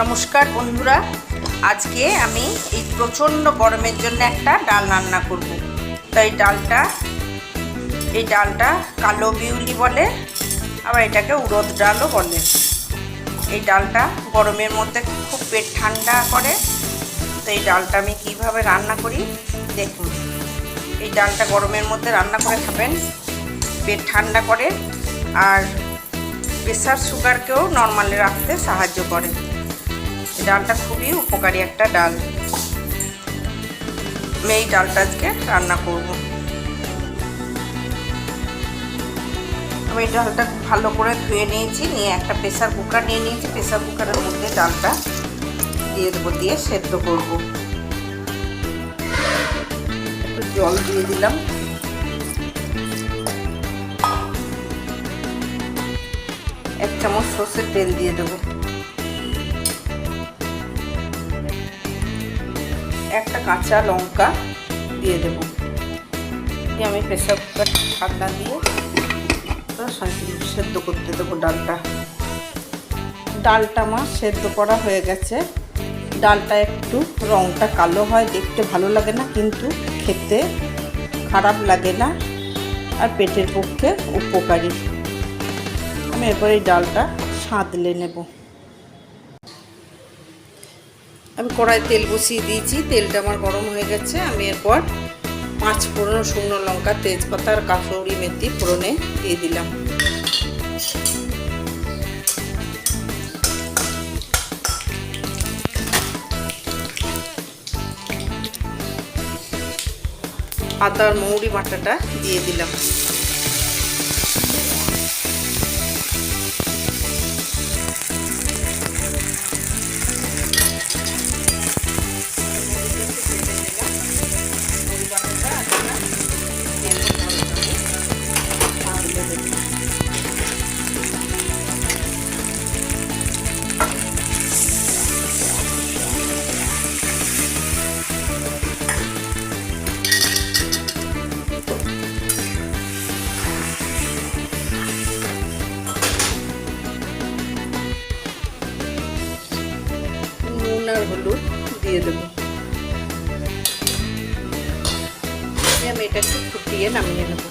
নমস্কার বন্ধুরা, আজকে আমি এই প্রচণ্ড গরমের জন্য একটা ডাল রান্না করব। তো এই ডালটা কালো বিউলি বলে, আবার এটাকে উড়দ ডালও বলে। এই ডালটা গরমের মধ্যে খুব পেট ঠান্ডা করে। তো এই ডালটা আমি কিভাবে রান্না করি দেখুন। এই ডালটা গরমের মধ্যে রান্না করে খাবেন, পেট ঠান্ডা করে আর প্রেসার সুগারকেও নর্মালে রাখতে সাহায্য করে। এই ডালটা খুবই উপকারী একটা ডাল। আমি এই ডালটা আজকে রান্না করব। আমি এই ডালটা ভালো করে ধুয়ে নিয়েছি, নিয়ে একটা প্রেসার কুকার নিয়ে নিয়েছি। প্রেসার কুকারের মধ্যে ডালটা দিয়ে দেবো, দিয়ে সেদ্ধ করব। একটু জল দিয়ে দিলাম, এক চামচ সর্ষের তেল দিয়ে দেবো, একটা কাঁচা লঙ্কা দিয়ে দেব। দিয়ে আমি প্রেসার কুকার ঢাকনা দিয়ে সেদ্ধ করতে দেবো ডালটা। আমার সেদ্ধ করা হয়ে গেছে। ডালটা একটু রঙটা কালো হয়, দেখতে ভালো লাগে না, কিন্তু খেতে খারাপ লাগে না আর পেটের পক্ষে উপকারী। আমি এরপর এই ডালটা সাঁতলে নেব। আমি কড়াই তেল বসিয়ে দিয়েছি, তেলটা আমার গরম হয়ে গেছে। আমি এরপর 5 ফোড়ন, শুকনো লঙ্কা, তেজপাতা আর কাসৌরি মেথি ফোড়নে দিয়ে দিলাম। আদা আর মৌরি বাটাটা দিয়ে দিলাম। নুন আর হলুদ দিয়ে দেবো। আমি এটাকে ফুটিয়ে নামিয়ে নেব।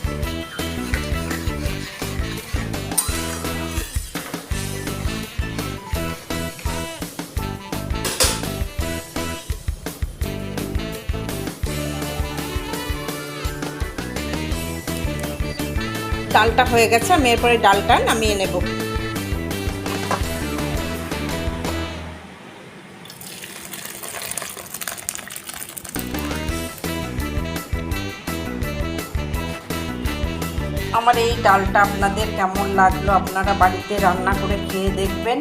ডালটা হয়ে গেছে, আমি এরপরে ডালটা নামিয়ে নেব। আমার এই ডালটা আপনাদের কেমন লাগলো, আপনারা বাড়িতে রান্না করে খেয়ে দেখবেন।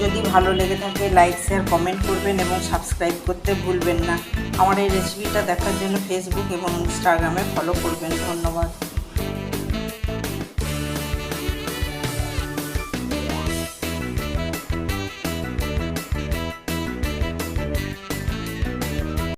যদি ভালো লেগে থাকে লাইক, শেয়ার, কমেন্ট করবেন এবং সাবস্ক্রাইব করতে ভুলবেন না। আমার এই রেসিপিটা দেখার জন্য ফেসবুক এবং ইনস্টাগ্রামে ফলো করবেন। ধন্যবাদ।